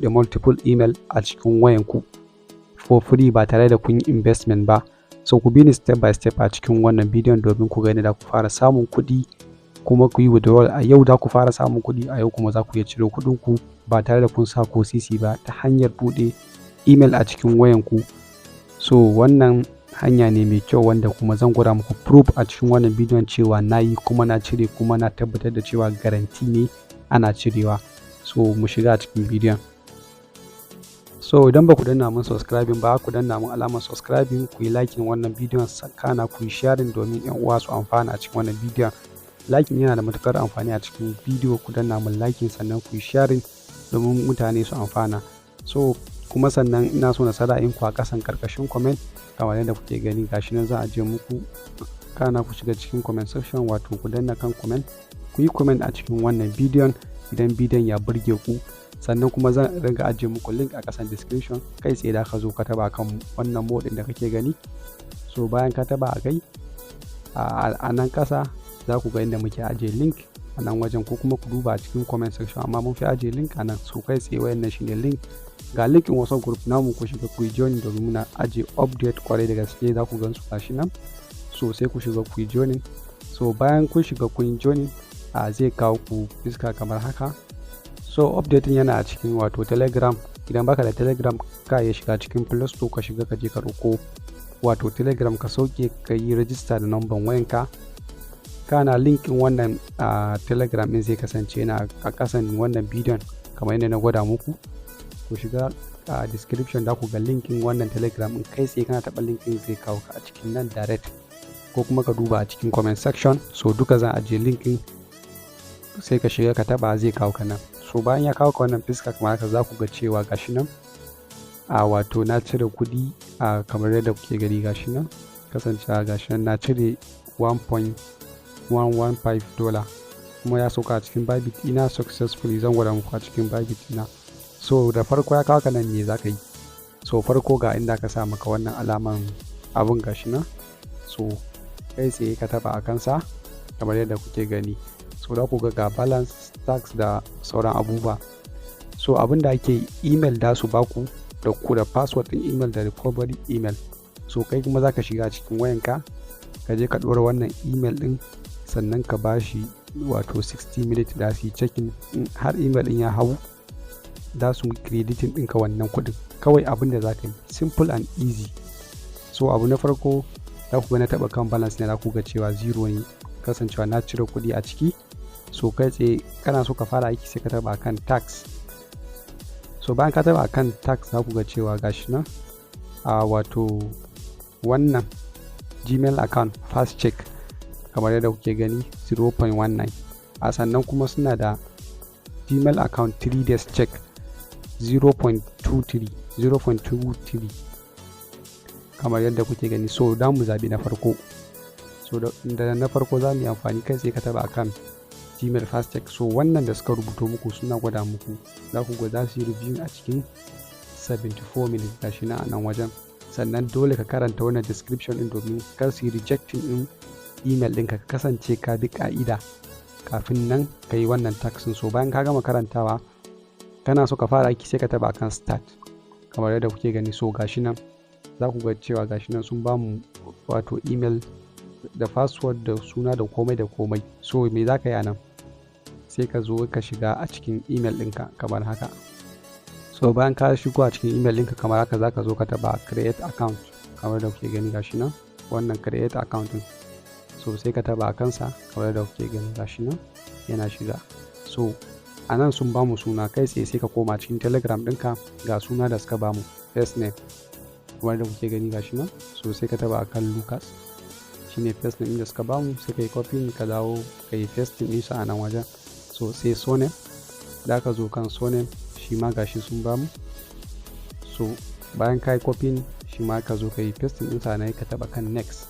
da multiple email a cikin wayanku for free ba tare da kun yi investment ba. So ku bi ni step by step a cikin wannan bidiyon domin ku gani da ku fara samun kuɗi kuma ku yi withdrawal a yau. Da ku fara samun kuɗi a yau kuma za ku iya cire kuɗinku ba tare da kun sa ko sisi ba ta hanyar buɗe email a cikin wayanku. So wannan hanya ne mai kyau wanda kuma zan gwada muku proof a cikin wannan bidiyon cewa na yi kuma na cire kuma na tabbatar da cewa garanti ne ana cirewa. So mu shiga a cikin bidiyon. So idan ba ku danna mun subscribing ba, ku danna mun alamar subscribing, ku yi liking wannan bidiyon, sakana ku yi sharing domin yan uwa su amfana a cikin wannan bidiyon. Liking yana da matukar amfani a cikin bidiyo, ku danna mun liking sannan ku yi sharing domin mutane su amfana. So kuma sannan ina so na sa ra'ayinku a ƙasan karkashin comment kamar yadda kuke gani gashi nan za a je muku, kana ku shiga cikin comment section, wato ku danna kan comment, ku yi comment a cikin wannan bidiyon idan bidiyon ya burge ku. Sannan kuma zan ringa ajiye muku link a ƙasan description, kai tsaye da ka zo ka taba kan wannan mode da kake gani. So bayan ka taba a kai a nan ƙasa za ku ga inda muke ajiye link a nan wajen, ko kuma ku duba a cikin comment section, amma mun fi ajiye link a nan. So kai tsaye wayannan shine link, ga link in WhatsApp group namu, ku shiga ku yi join domin muna ajiye update kwarai da gaske, za ku gan su gashi nan. So sai ku shiga ku yi join. So bayan kun shiga ku yi join zai kawo ku fiska kamar haka. So updating yana a cikin wato Telegram. Idan baka da Telegram ka iya shiga cikin Play Store ka shiga ka je ka ɗauko wato Telegram ka sauke ka yi register da number wayanka. Kana linkin wannan Telegram din zai kasance na a ƙasan wannan bidiyon kamar yadda na gwada muku. Ku shiga a description da ku ga linkin wannan Telegram din, kai sai kana taɓa linkin zai kawo ka a cikin nan direct, ko kuma ka duba a cikin comment section. So duka zan ajiye linkin, sai ka shiga ka taɓa zai kawo ka nan. So bayan ya kawo ka wannan fiska kamar haka za ku ga cewa gashi nan wato na cire kuɗi kamar yadda kuke gani gashi nan, kasancewa gashi nan na cire $1.115 kuma ya sauka a cikin Bybit ina successfully. Zan gwada muku a cikin Bybit ina. So da farko ya kawo ka nan ne za ka yi. So farko ga inda ka sa maka wannan alaman abun gashi nan. So kai tsaye ka taba a kansa kamar yadda kuke gani. So da ku ga balance, tax da sauran abubuwa. So abin da ake email da su baku da ku da password din email da recovery email. So kai kuma za ka shiga cikin wayanka ka je ka ɗora wannan email din, sannan ka bashi wato 60 minutes da su yi checking. Har email din ya hau da su crediting ɗinka wannan kuɗin. Kawai abin da za ka yi simple and easy. So abu na farko za ku ga na taɓa kan balance ne, za ku ga cewa 0 ne, kasancewa na cire kuɗi a ciki. So kai tsaye kana so ka fara aiki sai ka taɓa kan tax. So bayan ka taɓa kan tax za ku ga cewa gashi nan wato wannan Gmail account fast check kamar yadda kuke gani 0.19. Sannan kuma suna da Gmail account 3 days check 0.23 kamar yadda kuke gani. So da mu zabi na farko. So da na farko za mu yi amfani, kai sai ka taba akan Gmail fast check. So wannan da suka rubuto muku suna gwada muku, za ku ga za su yi review a cikin 74 minutes gashi na a nan wajen. Sannan dole ka karanta wannan description din domin kar su yi rejecting din email ɗinka, ka kasance ka bi ka'ida kafin nan ka yi wannan taxin. So bayan ka gama karantawa kana so ka fara aiki sai ka taba kan start kamar yadda kuke gani. So gashi nan za ku ga cewa gashi nan sun bamu wato email da password da suna da komai da komai. So me za ka yi a nan, sai ka zo ka shiga a cikin email ɗinka kamar haka. So bayan ka shigo a cikin email ɗinka kamar haka za ka zo ka taba create account kamar da kuke gani gashi nan, wannan create account ɗin. So sai ka taba a kansa kamar da kuke gani gashi nan yana shiga. So a nan sun bamu suna, kai tsaye sai ka koma cikin Telegram ɗinka, ga suna da suka bamu first name kamar da kuke gani gashi nan. So sai ka taba akan Lucas, shine first name da suka bamu, sai ka yi copy ka dawo ka yi paste ɗinsa a nan wajen. So sai surname, da ka zo kan surname shi ma gashi sun bamu. So bayan ka yi copy shi ma ka zo ka yi paste ɗinsa nan ka taba kan next.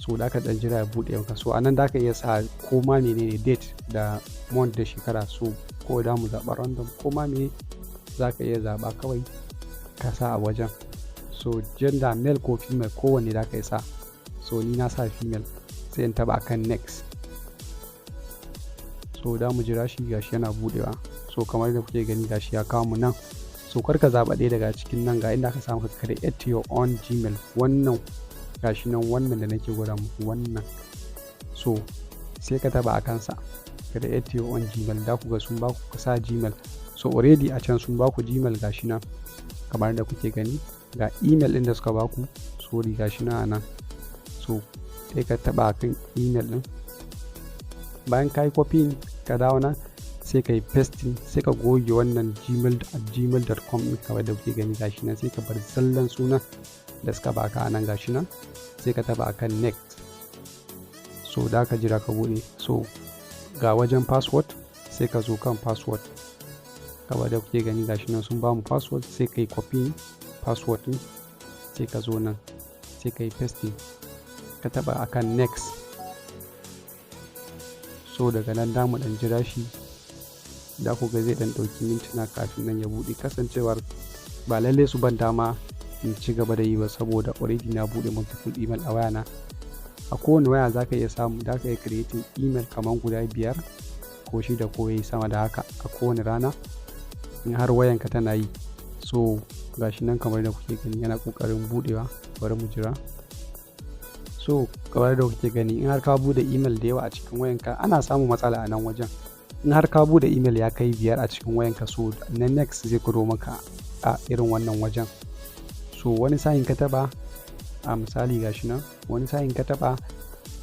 So da ka dan jira ya buɗe maka. So anan da ka iya sa ko ma menene date da month da shekara. So ko da mu zaɓa random ko ma me za ka iya zaɓa kawai ka sa a wajen. So gender male ko female kowanne da ka sa. So ni na sa female, sai in taba kan next. So da mu jira shi gashi yana buɗewa. so kamar da kuke gani gashi ya kawo mu nan. So kar ka zaɓa ɗaya daga cikin nan, ga inda ka samu ka create your own Gmail. Wannan gashi nan, wannan da nake gwada muku wannan, so sai ka taba a kansa create your own Gmail. Da ku ga sun baku ka sa Gmail, so already a can sun baku Gmail gashi nan kamar da kuke gani, ga email ɗin da suka baku, sorry gashi nan a nan. So sai ka taba kan email ɗin, bayan ka yi copy ka dawo nan sai ka yi pasting, sai ka goge wannan gmail.com ɗin kamar da kuke gani gashi nan, sai ka bar zallan sunan da suka baka a nan gashi nan, sai ka taba akan next. So da ka jira ka bude, so ga wajen password sai ka zo kan password kamar da kuke gani gashi nan sun bamu password, sai ka yi copy password ɗin, sai ka zo nan sai ka yi pasting, ka taba akan next. So daga nan da mu dan jira shi, da ku ga zai dan dauki mintuna kafin nan ya bude, kasancewar ba lalle su ban dama in ci gaba da yi ba saboda already na bude multiple email a wayana. A kowane waya za ka iya samu, da ka iya creating email kamar guda 5 ko 6 ko yayi sama da haka a kowane rana in har wayanka tana yi. So gashi nan kamar da kuke gani yana kokarin budewa, bari mu jira. So kamar da kuke gani in har ka bude email da yawa a cikin wayanka ana samun matsala a nan wajen. In har ka bude email ya kai 5 a cikin wayanka, so na next zai gudo maka a irin wannan wajen. So wani sa'in ka taba a misali gashi nan, wani sa'in ka taba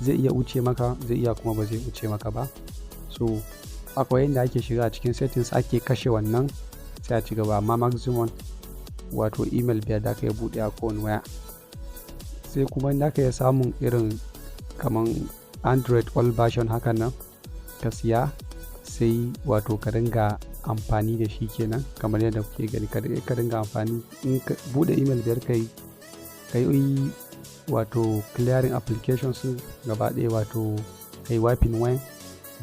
zai iya wuce maka, zai iya kuma ba zai wuce maka ba. So akwai yadda ake shiga a cikin settings ake kashe wannan sai a ci gaba, amma maximum wato email 5 da ka yi bude a kowane waya. Sai kuma da ka yi samun irin kaman Android all version hakan nan ka siya, sai wato ka dinga amfani da shi kenan kamar yadda kuke gani, ka dinga amfani in ka bude email 5 kai wato clearing applications gaba ɗaya, wato kai wiping wayan,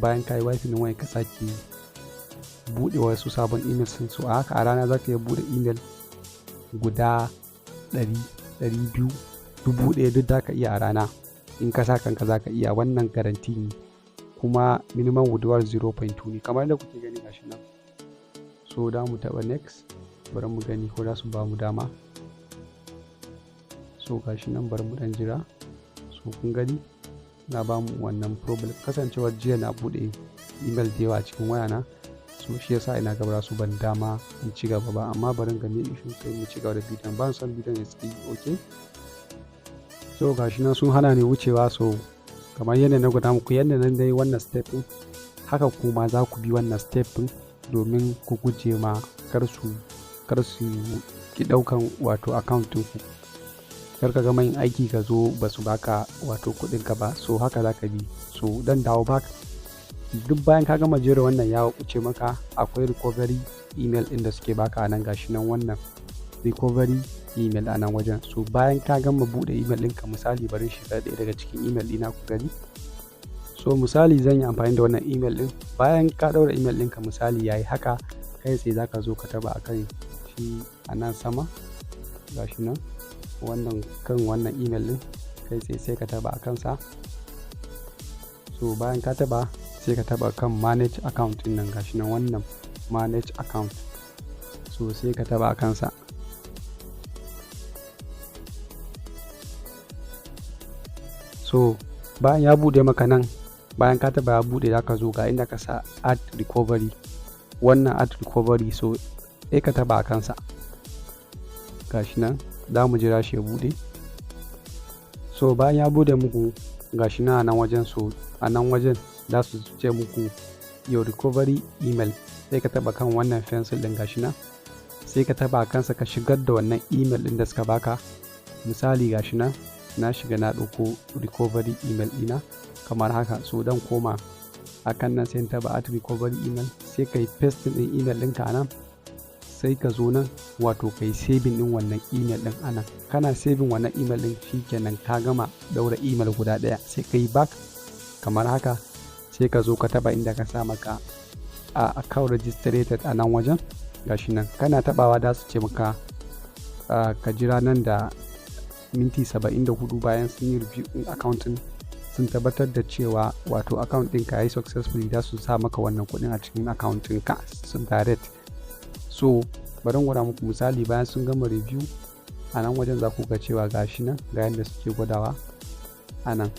bayan kai wiping wayan ka saki bude wasu sabon email sun. So a haka a rana za ka iya bude email guda 100, 200, 1000 duk da ka iya a rana in ka sa kanka za ka iya, wannan garanti ne, kuma minimum withdrawal 0.2 ne kamar da kuke gani gashi nan. So da mu taba next, bari mu gani ko za su ba mu dama. So gashi nan bari mu dan jira. So kun gani na ba mu wannan problem, kasancewar jiya na bude email da yawa a cikin wayana, so shi yasa ina gaba su ban dama in ci gaba ba, amma bari ga me issue sai mu ci gaba da bidiyon, ban son bidiyon ya tsayi. Okay, so gashi nan sun hana ni wucewa. So kamar yadda na gwada muku, yadda nan dai wannan step din haka kuma za ku bi wannan step din domin ku guje ma kar su ki daukan wato account ɗinku, kar ka gama yin aiki ka zo ba su baka wato kuɗin ka ba. So haka za ka bi. So dan dawo back, duk bayan ka gama jera wannan ya wuce maka, akwai recovery email ɗin da suke baka a nan gashi nan, wannan recovery email a nan wajen. So bayan ka gama bude email ɗinka, misali bari shiga ɗaya daga cikin email ɗina ku gani. So misali zan yi amfani da wannan email ɗin, bayan ka ɗaura email ɗinka misali yayi haka, kai sai za ka zo ka taba a kan shi a nan sama gashi nan, wannan kan wannan email ɗin kai sai ka taba a kansa. So bayan ka taba sai ka taba kan manage account ɗin nan gashi nan, wannan manage account. So sai ka taba a kansa. So bayan ya bude maka nan, bayan ka taba ya bude, za ka zo ga inda ka sa add recovery, wannan add recovery. So sai ka taba a kansa gashi nan, za mu jira shi ya bude. So bayan ya bude muku gashi nan a nan wajen, so a nan wajen za su ce muku your recovery email, sai ka taba kan wannan pencil din gashi nan, sai ka taba kansa ka shigar da wannan email din da suka baka. Misali gashi nan na shiga na ɗauko recovery email ɗina kamar haka. So dan koma akan nan sai taba at recovery email, sai kai paste din email ɗinka a nan, sai ka zo nan wato kai saving din wannan email ɗin a nan. Kana saving wannan email ɗin shikenan ka gama daura email guda ɗaya. Sai kai back kamar haka, sai ka zo ka taba inda ka sa maka a account registered a nan wajen gashi nan. Kana tabawa da su ce maka ka jira nan da minti 74 bayan sun yi review din account din sun tabbatar da cewa wato account ɗinka ya yi successfully za su sa maka wannan kuɗin a cikin account ɗinka sun direct. So bari gwada muku misali, bayan sun gama review a nan wajen za ku ga cewa gashi nan ga yadda suke gwadawa. A nan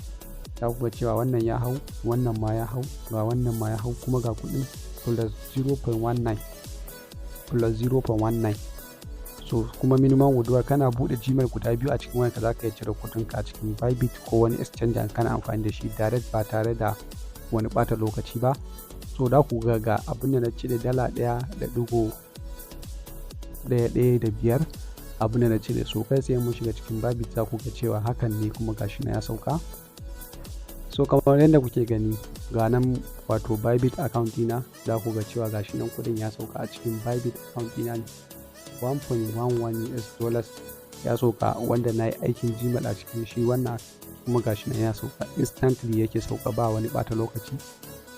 za ku ga cewa wannan ya hau, wannan ma ya hau, ga wannan ma ya hau, kuma ga kuɗin plus 0.19. So kuma minimum withdrawal, kana buɗe Gmail guda biyu a cikin wayarka za ka iya cire kuɗinka a cikin Bybit ko wani exchange kana amfani da shi direct ba tare da wani ɓata lokaci ba. So da ku ga abin da na cire $1.115 abin da na cire. So kai sai mun shiga cikin Bybit za ku ga cewa hakan ne, kuma gashi na ya sauka. So kamar yadda kuke gani ga nan wato Bybit account ɗina, za ku ga cewa gashi nan kuɗin ya sauka a cikin Bybit account ɗina ne. $1.11 ya sauka, wanda na yi aikin Gmail a cikin shi wannan, kuma gashi nan ya sauka instantly, yake sauka ba wani ɓata lokaci.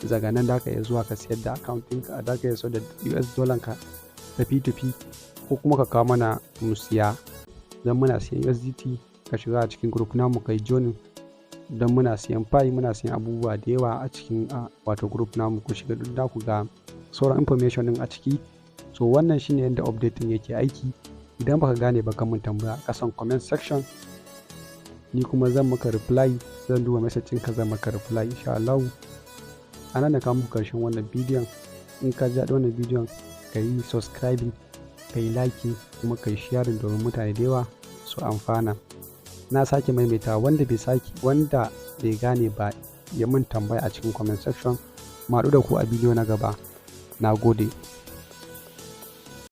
Daga nan da ka iya zuwa ka siyar da account ɗinka, da ka iya so da US dollar ka ta P2P, ko kuma ka kawo mana mu siya. Don muna siyan USDT, ka shiga a cikin group namu kai joinin, don muna siyan Pi, muna siyan abubuwa da yawa a cikin wato group namu. Ku shiga duk da ku ga sauran information din a ciki. So wannan shine yadda update din yake aiki. Idan baka gane ba, ka mun tambaya kasan comment section, ni kuma zan maka reply, zan duba message ɗinka zan maka reply insha Allah. Ana da kawo muku karshen wannan bidiyon. In ka ji wannan bidiyon, ka yi subscribing, ka yi liking, kuma ka yi sharing domin mutane da yawa su amfana. Na sake maimaita, wanda bai gane ba ya mun tambaya a cikin comment section. Mu haɗu da ku a bidiyo na gaba. Na gode.